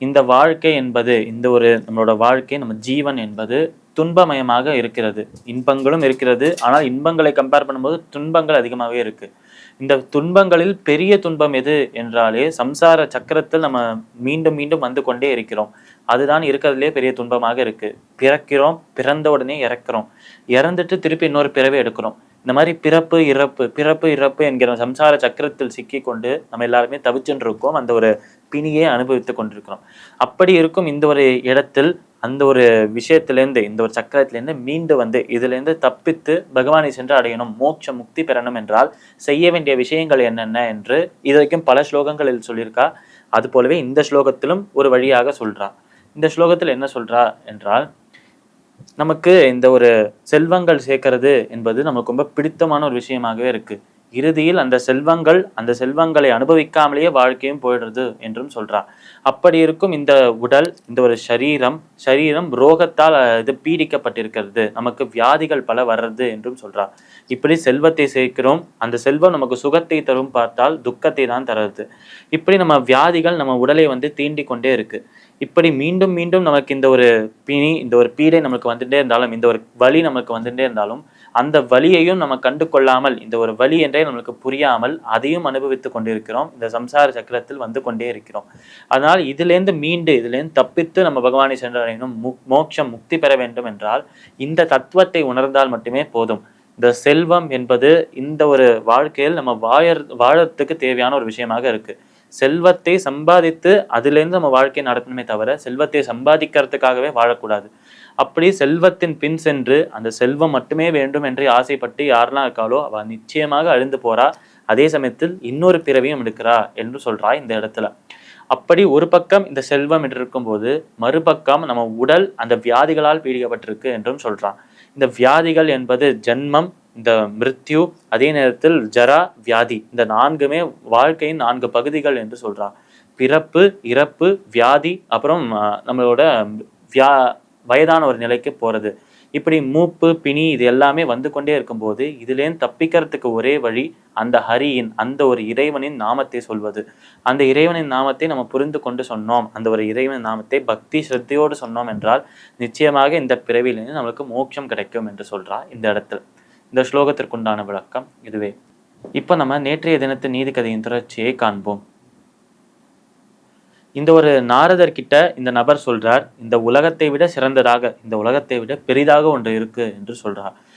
இந்த வாழ்க்கை என்பது இந்த ஒரு நம்மளோட வாழ்க்கை நம்ம ஜீவன் என்பது துன்பமயமாக இருக்கிறது. இன்பங்களும் இருக்கிறது. ஆனால் இன்பங்களை கம்பேர் பண்ணும்போது துன்பங்கள் அதிகமாகவே இருக்கு. இந்த துன்பங்களில் பெரிய துன்பம் எது என்றாலே சம்சார சக்கரத்தில் நம்ம மீண்டும் மீண்டும் வந்து கொண்டே இருக்கிறோம். அதுதான் இருக்கிறதுலே பெரிய துன்பமாக இருக்கு. பிறக்கிறோம், பிறந்த உடனே இறக்குறோம், இறந்துட்டு திருப்பி இன்னொரு பிறவை எடுக்கிறோம். இந்த மாதிரி பிறப்பு இறப்பு பிறப்பு இறப்பு என்கிற சம்சார சக்கரத்தில் சிக்கி கொண்டு நம்ம எல்லாருமே தவிச்சுட்டு இருக்கோம். அந்த ஒரு பிணியை அனுபவித்துக் கொண்டிருக்கிறோம். அப்படி இருக்கும் இந்த ஒரு இடத்தில் அந்த ஒரு விஷயத்திலேருந்து இந்த ஒரு சக்கரத்திலேருந்து மீண்டு வந்து இதிலிருந்து தப்பித்து பகவானை சென்று அடையணும், மோட்ச முக்தி பெறணும் என்றால் செய்ய வேண்டிய விஷயங்கள் என்னென்ன என்று இது வரைக்கும் பல ஸ்லோகங்களில் சொல்லியிருக்கா. அது போலவே இந்த ஸ்லோகத்திலும் ஒரு வழியாக சொல்றா. இந்த ஸ்லோகத்தில் என்ன சொல்றா என்றால், நமக்கு இந்த ஒரு செல்வங்கள் சேர்க்கிறது என்பது நமக்கு ரொம்ப பிடித்தமான ஒரு விஷயமாகவே இருக்கு. இறுதியில் அந்த செல்வங்களை அனுபவிக்காமலேயே வாழ்க்கையும் போயிடுறது என்றும் சொல்றா. அப்படி இருக்கும் இந்த உடல், இந்த ஒரு சரீரம் ரோகத்தால் இது பீடிக்கப்பட்டிருக்கிறது, நமக்கு வியாதிகள் பல வர்றது என்றும் சொல்றா. இப்படி செல்வத்தை சேர்க்கிறோம், அந்த செல்வம் நமக்கு சுகத்தை தரும் பார்த்தால் துக்கத்தை தான் தருது. இப்படி நம்ம வியாதிகள் நம்ம உடலை வந்து தீண்டி கொண்டே இருக்கு. இப்படி மீண்டும் மீண்டும் நமக்கு இந்த ஒரு பிணி, இந்த ஒரு பீடை நமக்கு வந்துட்டே இருந்தாலும், இந்த ஒரு வலி நமக்கு வந்துட்டே இருந்தாலும், அந்த வலியையும் நம்ம கண்டு கொள்ளாமல், இந்த ஒரு வலி என்றே நம்மளுக்கு புரியாமல் அதையும் அனுபவித்துக் கொண்டிருக்கிறோம். இந்த சம்சார சக்கரத்தில் வந்து கொண்டே இருக்கிறோம். அதனால் இதிலேருந்து தப்பித்து நம்ம பகவானை சென்றடையணும், மோட்சம் முக்தி பெற வேண்டும் என்றால் இந்த தத்துவத்தை உணர்ந்தால் மட்டுமே போதும். இந்த செல்வம் என்பது இந்த ஒரு வாழ்க்கையில் நம்ம வாழறதுக்கு தேவையான ஒரு விஷயமாக இருக்கு. செல்வத்தை சம்பாதித்து அதிலிருந்து நம்ம வாழ்க்கையை நடத்தணுமே தவிர செல்வத்தை சம்பாதிக்கிறதுக்காகவே வாழக்கூடாது. அப்படி செல்வத்தின் பின் சென்று அந்த செல்வம் மட்டுமே வேண்டும் என்று ஆசைப்பட்டு யாரெல்லாம் இருக்காளோ அவ நிச்சயமாக அழிந்து போறா. அதே சமயத்தில் இன்னொரு பிறவியும் எடுக்கிறா என்று சொல்றா இந்த இடத்துல. அப்படி ஒரு பக்கம் இந்த செல்வம் என்று இருக்கும்போது மறுபக்கம் நம்ம உடல் அந்த வியாதிகளால் பீடிக்கப்பட்டிருக்கு என்றும் சொல்றான். இந்த வியாதிகள் என்பது ஜன்மம், இந்த மிருத்யு, அதே நேரத்தில் ஜரா, வியாதி, இந்த நான்குமே வாழ்க்கையின் 4 பகுதிகள் என்று சொல்றா. பிறப்பு, இறப்பு, வியாதி, அப்புறம் நம்மளோட வியா வயதான ஒரு நிலைக்கு போறது. இப்படி மூப்பு, பிணி இது எல்லாமே வந்து கொண்டே இருக்கும்போது இதுலேருந்து தப்பிக்கிறதுக்கு ஒரே வழி அந்த ஹரியின், அந்த ஒரு இறைவனின் நாமத்தை சொல்வது. அந்த இறைவனின் நாமத்தை நம்ம புரிந்து கொண்டு சொன்னோம், அந்த ஒரு இறைவனின் நாமத்தை பக்தி ஸ்ரத்தையோடு சொன்னோம் என்றால் நிச்சயமாக இந்த பிறவியிலிருந்து நம்மளுக்கு மோட்சம் கிடைக்கும் என்று சொல்றா இந்த இடத்துல. இந்த ஸ்லோகத்திற்குண்டான விளக்கம் இதுவே. இப்ப நம்ம நேற்றைய தினத்து நீதி கதையின் தொடர்ச்சியை காண்போம். இந்த ஒரு நாரதர் கிட்ட இந்த நபர் சொல்றார், இந்த உலகத்தை விட சிறந்ததாக, இந்த உலகத்தை விட பெரிதாக ஒன்று இருக்கு என்று சொல்றார்.